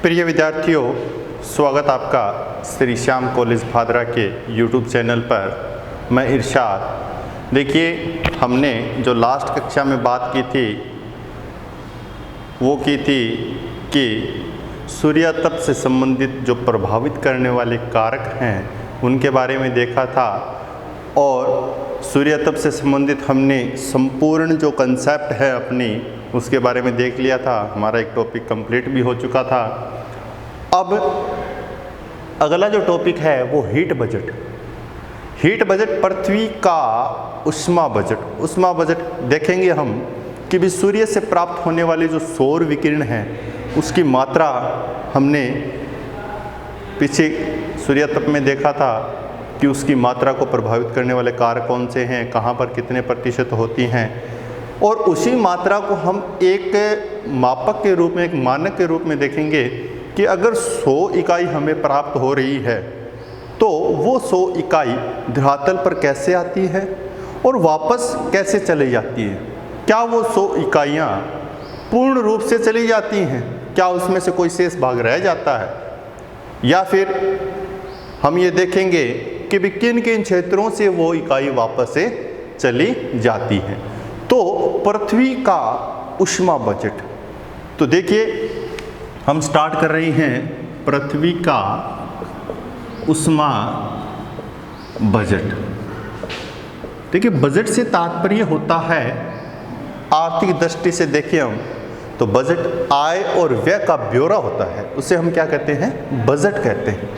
प्रिय विद्यार्थियों, स्वागत आपका श्री श्याम कॉलेज भादरा के YouTube चैनल पर। मैं इरशाद। देखिए, हमने जो लास्ट कक्षा में बात की थी वो की थी कि सूर्यातप से संबंधित जो प्रभावित करने वाले कारक हैं उनके बारे में देखा था, और सूर्यातप से संबंधित हमने संपूर्ण जो कंसेप्ट है अपनी उसके बारे में देख लिया था। हमारा एक टॉपिक कंप्लीट भी हो चुका था। अब अगला जो टॉपिक है वो हीट बजट। हीट बजट पृथ्वी का उष्मा बजट देखेंगे हम कि भी सूर्य से प्राप्त होने वाले जो सौर विकिरण है उसकी मात्रा हमने पीछे सूर्यातप में देखा था कि उसकी मात्रा को प्रभावित करने वाले कारक कौन से हैं, कहाँ पर कितने प्रतिशत होती हैं, और उसी मात्रा को हम एक मापक के रूप में, एक मानक के रूप में देखेंगे कि अगर 100 इकाई हमें प्राप्त हो रही है तो वो 100 इकाई धरातल पर कैसे आती है और वापस कैसे चली जाती है। क्या वो 100 इकाइयाँ पूर्ण रूप से चली जाती हैं, क्या उसमें से कोई शेष भाग रह जाता है, या फिर हम ये देखेंगे कि भी किन किन क्षेत्रों से वो इकाई वापस से चली जाती है। तो पृथ्वी का उष्मा बजट, तो देखिए हम स्टार्ट कर रहे हैं पृथ्वी का उष्मा बजट। देखिए, बजट से तात्पर्य होता है आर्थिक दृष्टि से देखें हम तो बजट आय और व्यय का ब्यौरा होता है, उसे हम क्या कहते हैं, बजट कहते हैं।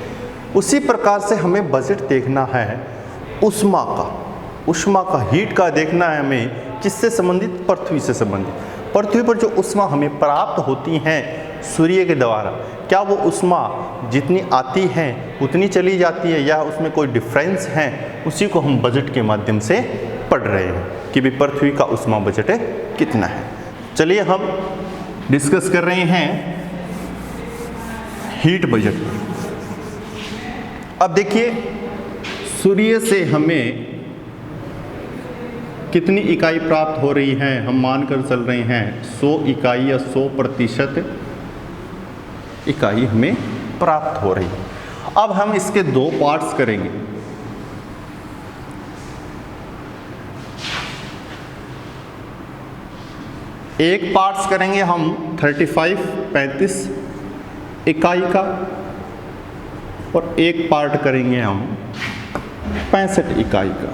उसी प्रकार से हमें बजट देखना है उष्मा का हीट का देखना है हमें, किससे संबंधित, पृथ्वी से संबंधित। पृथ्वी पर जो उष्मा हमें प्राप्त होती हैं सूर्य के द्वारा, क्या वो उष्मा जितनी आती है उतनी चली जाती है या उसमें कोई डिफरेंस है, उसी को हम बजट के माध्यम से पढ़ रहे हैं कि भी पृथ्वी का उष्मा बजट कितना है। चलिए हम डिस्कस कर रहे हैं हीट बजट। अब देखिए, सूर्य से हमें कितनी इकाई प्राप्त हो रही है, हम मानकर चल रहे हैं 100 इकाई या 100% इकाई हमें प्राप्त हो रही है। अब हम इसके दो पार्ट्स करेंगे। एक पार्ट्स करेंगे हम 35 इकाई का, और एक पार्ट करेंगे हम 65 इकाई का।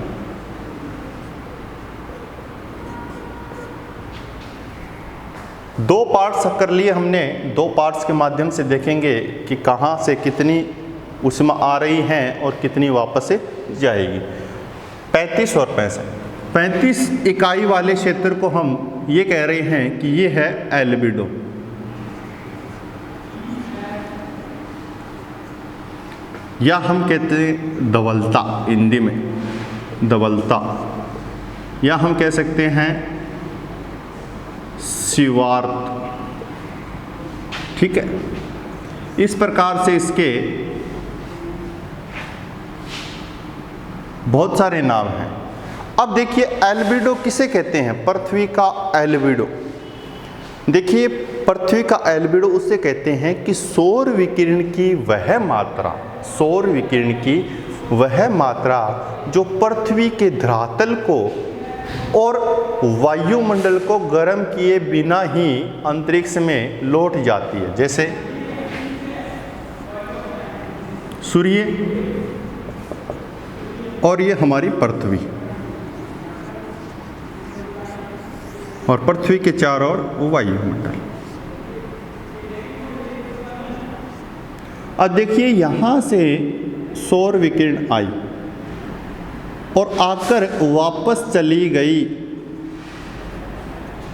दो पार्ट्स कर लिए हमने, दो पार्ट्स के माध्यम से देखेंगे कि कहाँ से कितनी उष्मा आ रही हैं और कितनी वापस से जाएगी। 35 और 65 इकाई वाले क्षेत्र को हम ये कह रहे हैं कि ये है एल्बिडो। या हम कहते हैं धवलता, हिंदी में धवलता, या हम कह सकते हैं शिवार्थ। ठीक है, इस प्रकार से इसके बहुत सारे नाम हैं। अब देखिए, एल्बिडो किसे कहते हैं, पृथ्वी का एल्बिडो। देखिए, पृथ्वी का एल्बिडो उसे कहते हैं कि सौर विकिरण की वह मात्रा जो पृथ्वी के धरातल को और वायुमंडल को गर्म किए बिना ही अंतरिक्ष में लौट जाती है। जैसे सूर्य और ये हमारी पृथ्वी, और पृथ्वी के चारों ओर वायुमंडल। अब देखिए, यहां से सौर विकिरण आई और आकर वापस चली गई।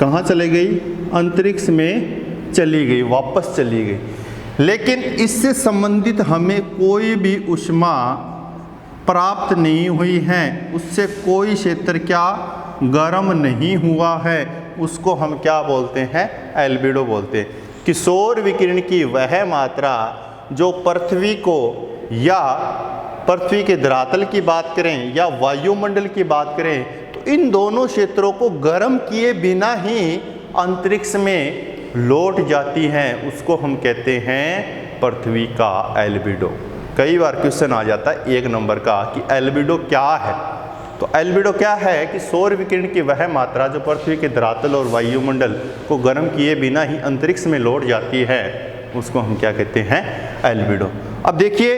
कहाँ चली गई, अंतरिक्ष में चली गई, वापस चली गई। लेकिन इससे संबंधित हमें कोई भी उष्मा प्राप्त नहीं हुई है, उससे कोई क्षेत्र क्या गर्म नहीं हुआ है। उसको हम क्या बोलते हैं, एल्बिडो बोलते हैं। कि सौर विकिरण की वह मात्रा जो पृथ्वी को, या पृथ्वी के धरातल की बात करें या वायुमंडल की बात करें, तो इन दोनों क्षेत्रों को गर्म किए बिना ही अंतरिक्ष में लौट जाती हैं उसको हम कहते हैं पृथ्वी का एल्बिडो। कई बार क्वेश्चन आ जाता है 1 नंबर का कि एल्बिडो क्या है। तो एल्बिडो क्या है कि सौर विकिरण की वह मात्रा जो पृथ्वी के धरातल और वायुमंडल को गर्म किए बिना ही अंतरिक्ष में लौट जाती है उसको हम क्या कहते हैं, एल्बिडो। अब देखिए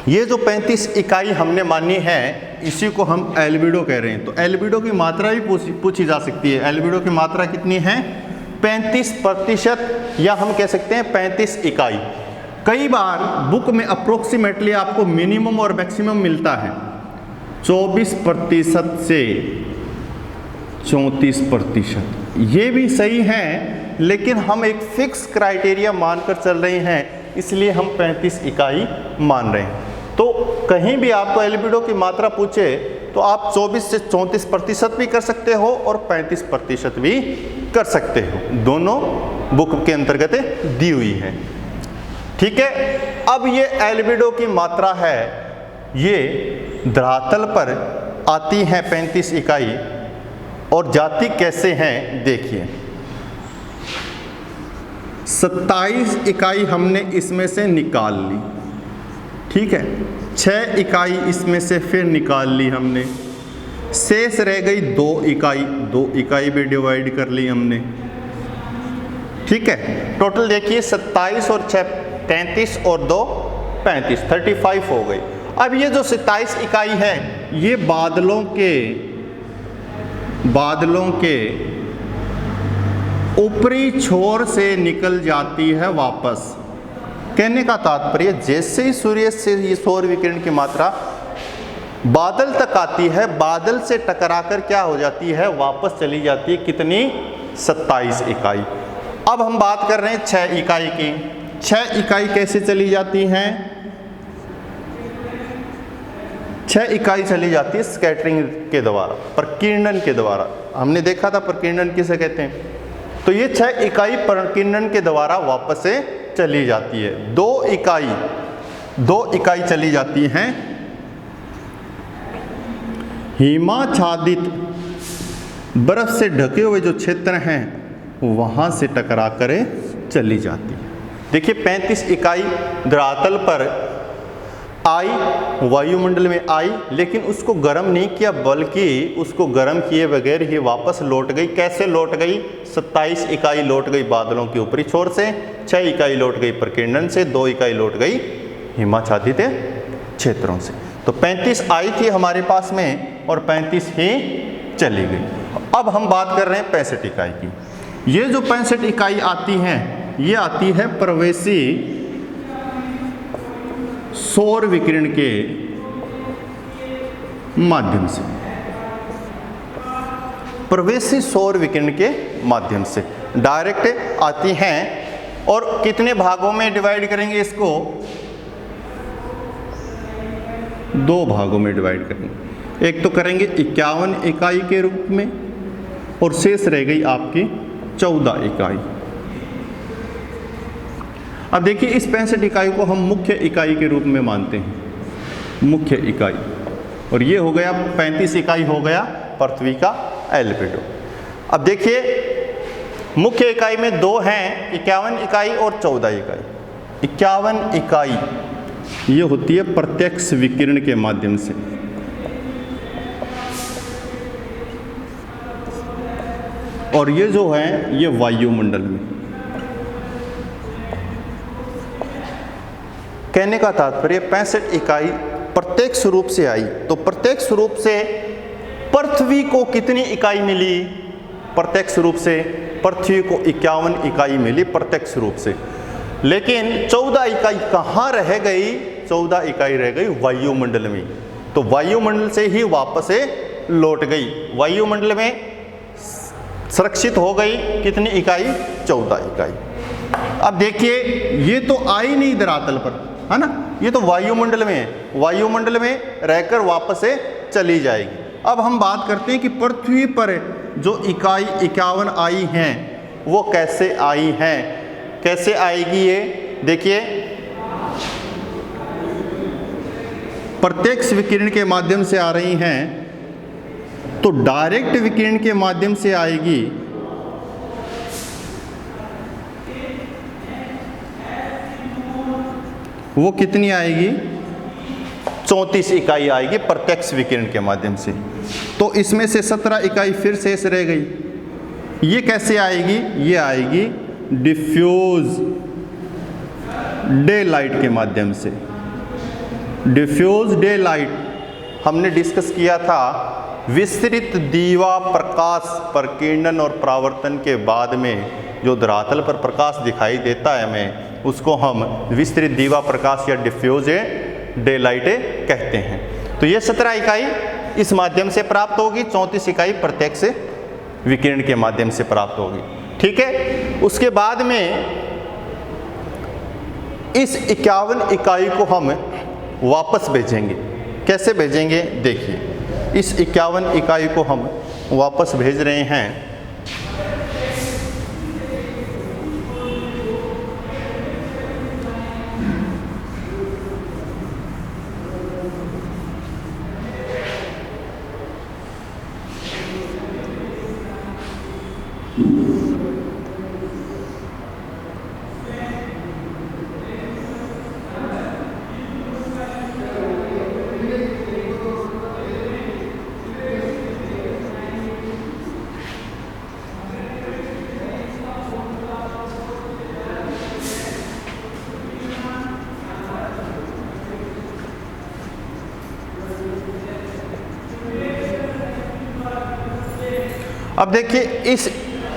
ये जो 35 इकाई हमने मानी है इसी को हम एल्बिडो कह रहे हैं। तो एल्बिडो की मात्रा भी पूछी जा सकती है। एल्बिडो की मात्रा कितनी है, 35% या हम कह सकते हैं 35 इकाई। कई बार बुक में अप्रोक्सीमेटली आपको मिनिमम और मैक्सिमम मिलता है 24% से 34%, ये भी सही है, लेकिन हम एक फिक्स क्राइटेरिया मानकर चल रहे हैं इसलिए हम 35 इकाई मान रहे हैं। तो कहीं भी आपको एल्बिडो की मात्रा पूछे तो आप 24 से 34% भी कर सकते हो और 35% भी कर सकते हो, दोनों बुक के अंतर्गत दी हुई है। ठीक है, अब ये एल्बिडो की मात्रा है, ये धरातल पर आती है 35 इकाई और जाती कैसे हैं देखिए। 27 इकाई हमने इसमें से निकाल ली, ठीक है, 6 इकाई इसमें से फिर निकाल ली हमने, शेष रह गई 2 इकाई, 2 इकाई भी डिवाइड कर ली हमने। ठीक है, टोटल देखिए 27 और 6 33 और 2 35, 35 हो गई। अब ये जो 27 इकाई है ये बादलों के ऊपरी छोर से निकल जाती है वापस। कहने का तात्पर्य जैसे ही सूर्य से ये सौर विकिरण की मात्रा बादल तक आती है, बादल से टकराकर क्या हो जाती है, वापस चली जाती है। कितनी, 27 इकाई। अब हम बात कर रहे हैं 6 इकाई की। 6 इकाई कैसे चली जाती हैं, 6 इकाई चली जाती है स्कैटरिंग के द्वारा, प्रकीर्णन के द्वारा। हमने देखा था प्रकीर्णन किसे कहते हैं। तो ये 6 इकाई प्रकीर्णन के द्वारा वापस से चली जाती है। 2 इकाई चली जाती हैं हिमाच्छादित बर्फ से ढके हुए जो क्षेत्र हैं वहां से टकरा कर चली जाती है। देखिए 35 इकाई धरातल पर आई, वायुमंडल में आई, लेकिन उसको गर्म नहीं किया बल्कि उसको गर्म किए बगैर ही वापस लौट गई। कैसे लौट गई, 27 इकाई लौट गई बादलों के ऊपरी छोर से, 6 इकाई लौट गई प्रकीर्णन से, 2 इकाई लौट गई हिमाच्छादित क्षेत्रों से। तो 35 आई थी हमारे पास में और 35 ही चली गई। अब हम बात कर रहे हैं 65 इकाई की। ये जो 65 इकाई आती हैं ये आती है प्रवेशी सौर विकिरण के माध्यम से, प्रवेशी सौर विकिरण के माध्यम से डायरेक्ट आती हैं। और कितने भागों में डिवाइड करेंगे इसको, 2 भागों में डिवाइड करेंगे। एक तो करेंगे 51 इकाई के रूप में और शेष रह गई आपकी 14 इकाई। अब देखिए इस 65 इकाई को हम मुख्य इकाई के रूप में मानते हैं, मुख्य इकाई। और ये हो गया 35 इकाई हो गया पृथ्वी का एल्बिडो। अब देखिए मुख्य इकाई में 2 हैं, 51 इकाई और 14 इकाई। 51 इकाई ये होती है प्रत्यक्ष विकिरण के माध्यम से, और ये जो है ये वायुमंडल में। कहने का तात्पर्य 65 इकाई प्रत्यक्ष रूप से आई। तो प्रत्यक्ष रूप से पृथ्वी को कितनी इकाई मिली, प्रत्यक्ष रूप से पृथ्वी को 51 इकाई मिली प्रत्यक्ष रूप से। लेकिन 14 इकाई कहाँ रह गई, 14 इकाई रह गई वायुमंडल में। तो वायुमंडल से ही वापस लौट गई, वायुमंडल में सुरक्षित हो गई। कितनी इकाई, 14 इकाई। अब देखिए ये तो आई नहीं धरातल पर, है ना, ये तो वायुमंडल में है, वायुमंडल में रहकर वापस से चली जाएगी। अब हम बात करते हैं कि पृथ्वी पर जो इकाई 51 आई हैं वो कैसे आई हैं, कैसे आएगी ये देखिए। प्रत्यक्ष विकिरण के माध्यम से आ रही हैं तो डायरेक्ट विकिरण के माध्यम से आएगी वो कितनी आएगी? 34 इकाई आएगी प्रत्यक्ष विकिरण के माध्यम से। तो इसमें से 17 इकाई फिर शेष रह गई। ये कैसे आएगी? ये आएगी डिफ्यूज डे लाइट के माध्यम से। डिफ्यूज डे लाइट हमने डिस्कस किया था, विस्तृत दीवा प्रकाश प्रकीर्णन और परावर्तन के बाद में जो धरातल पर प्रकाश दिखाई देता है हमें, उसको हम विस्तृत दीवा प्रकाश या डिफ्यूज डे लाइट कहते हैं। तो ये 17 इकाई इस माध्यम से प्राप्त होगी, 34 इकाई प्रत्यक्ष विकिरण के माध्यम से प्राप्त होगी। ठीक है। उसके बाद में इस 51 इकाई को हम वापस भेजेंगे। कैसे भेजेंगे? देखिए, इस 51 इकाई को हम वापस भेज रहे हैं। अब देखिए, इस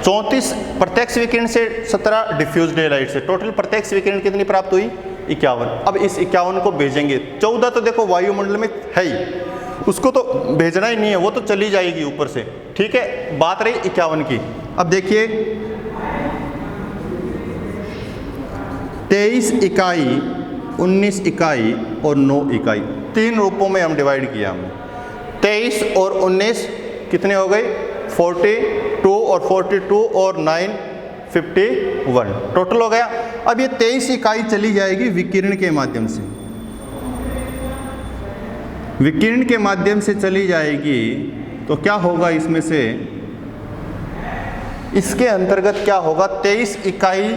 34 प्रत्यक्ष विकिरण से 17 डिफ्यूज डे लाइट से टोटल प्रत्यक्ष विकिरण कितनी प्राप्त हुई? 51। अब इस 51 को भेजेंगे। 14 तो देखो वायुमंडल में है ही, उसको तो भेजना ही नहीं है, वो तो चली जाएगी ऊपर से। ठीक है, बात रही 51 की। अब देखिए, 23 इकाई, 19 इकाई और 9 इकाई, 3 रूपों में हम डिवाइड किया हमने। 23 और 19 कितने हो गए? 42 और 42 और 9 51 टोटल हो गया। अब ये 23 इकाई चली जाएगी विकिरण के माध्यम से। विकिरण के माध्यम से चली जाएगी तो क्या होगा? इसमें से इसके अंतर्गत क्या होगा? 23 इकाई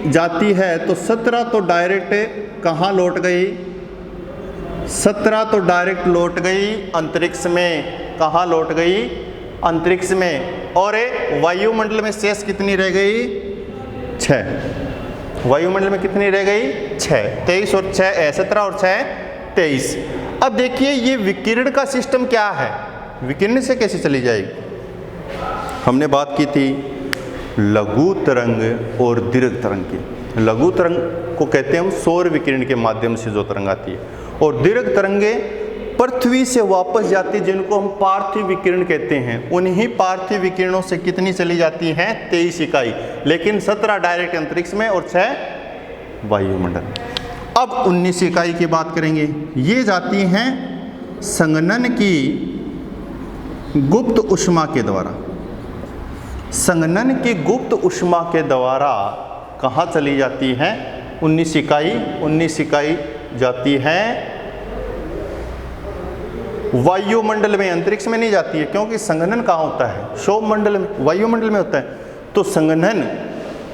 जाती है तो 17 तो डायरेक्ट कहाँ लौट गई? 17 तो डायरेक्ट लौट गई अंतरिक्ष में। कहाँ लौट गई? अंतरिक्ष में। और वायुमंडल में शेष कितनी रह गई? 6। वायुमंडल में कितनी रह गई? 6। 23 और 6 17 और 6 23। अब देखिए, ये विकिरण का सिस्टम क्या है? विकिरण से कैसे चली जाएगी? हमने बात की थी लघु तरंग और दीर्घ तरंग की। लघु तरंग को कहते हैं हम सौर विकिरण के माध्यम से जो तरंग आती है, और दीर्घ तरंगे पृथ्वी से वापस जाती है, जिनको हम पार्थिव विकिरण कहते हैं। उन्हीं पार्थिव विकिरणों से कितनी चली जाती हैं? 23 इकाई, लेकिन 17 डायरेक्ट अंतरिक्ष में और 6 वायुमंडल। अब 19 इकाई की बात करेंगे। ये जाती हैं संघनन की गुप्त ऊष्मा के द्वारा। संघनन की गुप्त ऊष्मा के द्वारा कहाँ चली जाती हैं? 19 इकाई। 19 इकाई जाती हैं वायुमंडल में, अंतरिक्ष में नहीं जाती है, क्योंकि संघनन कहाँ होता है? क्षोभ मंडल में, वायुमंडल में होता है। तो संघनन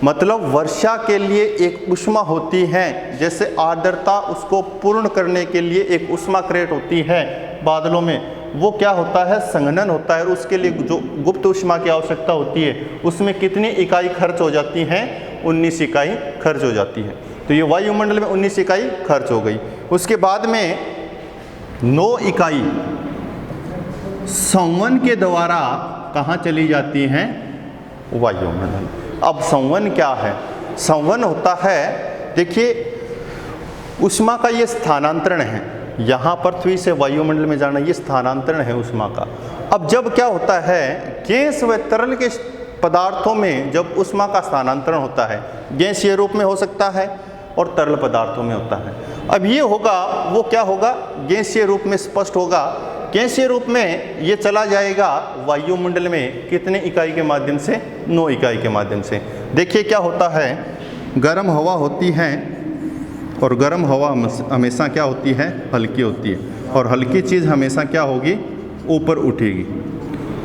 मतलब वर्षा के लिए एक ऊष्मा होती है, जैसे आर्द्रता, उसको पूर्ण करने के लिए एक ऊष्मा क्रिएट होती है बादलों में, वो क्या होता है? संघनन होता है। और उसके लिए जो गुप्त ऊष्मा की आवश्यकता होती है, उसमें कितनी इकाई खर्च हो जाती हैं? 19 इकाई खर्च हो जाती है। तो ये वायुमंडल में 19 इकाई खर्च हो गई। उसके बाद में 9 इकाई संवहन के द्वारा कहाँ चली जाती हैं? वायुमंडल। अब संवहन क्या है? संवहन होता है, देखिए, ऊष्मा का ये स्थानांतरण है। यहाँ पृथ्वी से वायुमंडल में जाना, ये स्थानांतरण है ऊष्मा का। अब जब क्या होता है, गैस व तरल के पदार्थों में जब ऊष्मा का स्थानांतरण होता है, गैसीय रूप में हो सकता है और तरल पदार्थों में होता है। अब ये होगा, वो क्या होगा? गैसीय रूप में स्पष्ट होगा। गैसीय रूप में ये चला जाएगा वायुमंडल में कितने इकाई के माध्यम से? 9 इकाई के माध्यम से। देखिए क्या होता है, गर्म हवा होती है, और गर्म हवा हमेशा क्या होती है? हल्की होती है। और हल्की चीज़ हमेशा क्या होगी? ऊपर उठेगी।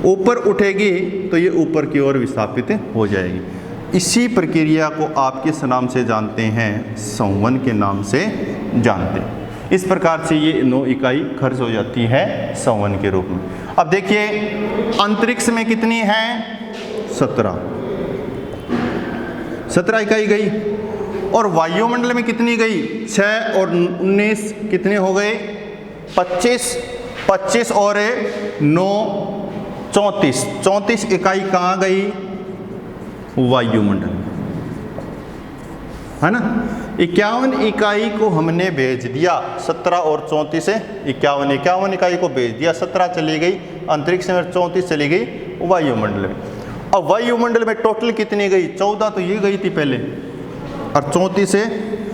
ऊपर उठेगी तो ये ऊपर की ओर विस्थापित हो जाएगी। इसी प्रक्रिया को आप किस नाम से जानते हैं? संवन के नाम से जानते हैं। इस प्रकार से ये 9 इकाई खर्च हो जाती है संवन के रूप में। अब देखिए अंतरिक्ष में कितनी है? 17 इकाई गई। और वायुमंडल में कितनी गई? 6 और 19 कितने हो गए? 25 और 9 34 इकाई कहाँ गई? वायुमंडल, है ना। 51 इकाई को हमने भेज दिया, 17 और 34 से 51 इकाई को भेज दिया। 17 चली गई अंतरिक्ष में, 34 चली गई वायुमंडल में। अब वायुमंडल में टोटल कितनी गई? 14 तो ये गई थी पहले और 34 से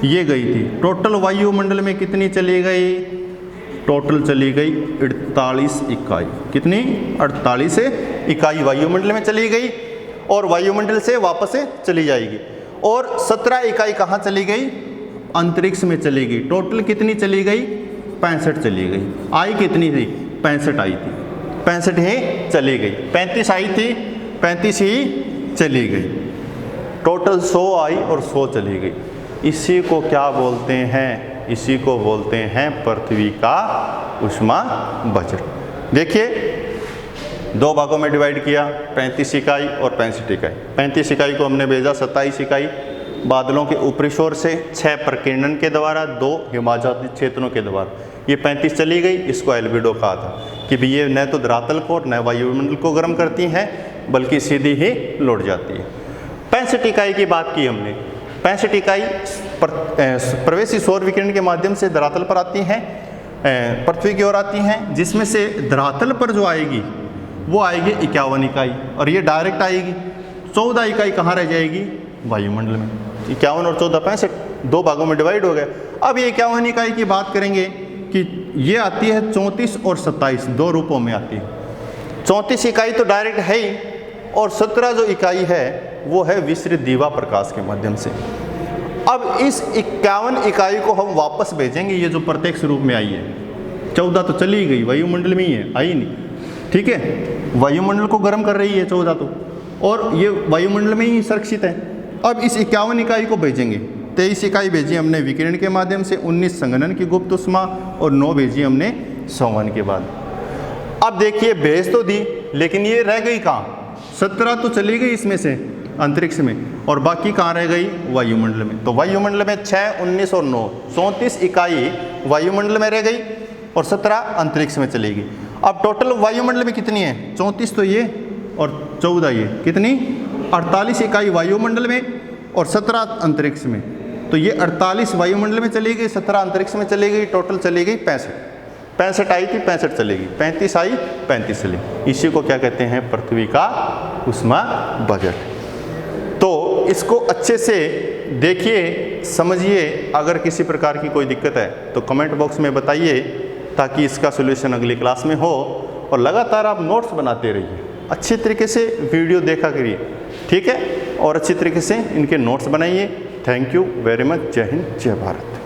ये गई थी। टोटल वायुमंडल में कितनी चली गई? टोटल चली गई 48 इकाई। कितनी? 48 इकाई वायुमंडल में चली गई और वायुमंडल से वापस से चली जाएगी। और 17 इकाई कहाँ चली गई? अंतरिक्ष में चली गई। टोटल कितनी चली गई? 65 चली गई। आई कितनी थी? 65 आई थी। 65 ही चली गई। 35 आई थी, 35 ही चली गई। टोटल 100 आई और 100 चली गई। इसी को क्या बोलते हैं? इसी को बोलते हैं पृथ्वी का ऊष्मा बजट। देखिए 2 भागों में डिवाइड किया, 35 इकाई और 65 इकाई। 35 इकाई को हमने भेजा 27 इकाई बादलों के ऊपरी छोर से, 6 प्रकीर्णन के द्वारा, 2 हिमाच्छादित क्षेत्रों के द्वारा। ये 35 चली गई। इसको एल्बिडो कहा था कि भी ये न तो धरातल को न वायुमंडल को गर्म करती हैं बल्कि सीधी ही लौट जाती है। 65 इकाई की बात की हमने। 65 इकाई प्रवेशी सौर विकिरण के माध्यम से धरातल पर आती हैं, पृथ्वी की ओर आती हैं, जिसमें से धरातल पर जो आएगी वो आएगी 51 इकाई और ये डायरेक्ट आएगी। 14 इकाई कहाँ रह जाएगी? वायुमंडल में। 51 और 14 65 2 भागों में डिवाइड हो गया। अब ये 51 इकाई की बात करेंगे कि ये आती है 34 और 27, 2 रूपों में आती है। 34 इकाई तो डायरेक्ट है ही और 17 जो इकाई है वो है विसरित दीवा प्रकाश के माध्यम से। अब इस 51 इकाई को हम वापस भेजेंगे, ये जो प्रत्यक्ष रूप में आई है। 14 तो चली गई, वायुमंडल में ही है, आई नहीं, ठीक है। वायुमंडल को गर्म कर रही है 14 तो, और ये वायुमंडल में ही सुरक्षित है। अब इस 51 इकाई को भेजेंगे। 23 इकाई भेजी हमने विकिरण के माध्यम से, 19 संघनन की गुप्त ऊष्मा और 9 भेजी हमने संवहन के बाद। अब देखिए भेज तो दी, लेकिन ये रह गई कहाँ? 17 तो चली गई इसमें से अंतरिक्ष में और बाकी कहाँ रह गई? वायुमंडल में। तो वायुमंडल में 6, 19 और 9 34 इकाई वायुमंडल में रह गई और 17 अंतरिक्ष में चली गई। अब टोटल वायुमंडल में कितनी है? 34 तो ये और 14 ये, कितनी? 48 इकाई वायुमंडल में और 17 अंतरिक्ष में। तो ये 48 वायुमंडल में चली गई, 17 अंतरिक्ष में चली गई, टोटल चली गई 65 आई थी, 65 चलेगी, 35 आई, 35 चली। इसी को क्या कहते हैं? पृथ्वी का ऊष्मा बजट। तो इसको अच्छे से देखिए, समझिए। अगर किसी प्रकार की कोई दिक्कत है तो कमेंट बॉक्स में बताइए, ताकि इसका सॉल्यूशन अगली क्लास में हो। और लगातार आप नोट्स बनाते रहिए, अच्छी तरीके से वीडियो देखा करिए, ठीक है, और अच्छी तरीके से इनके नोट्स बनाइए। Thank you very much. जय हिंद, जय भारत।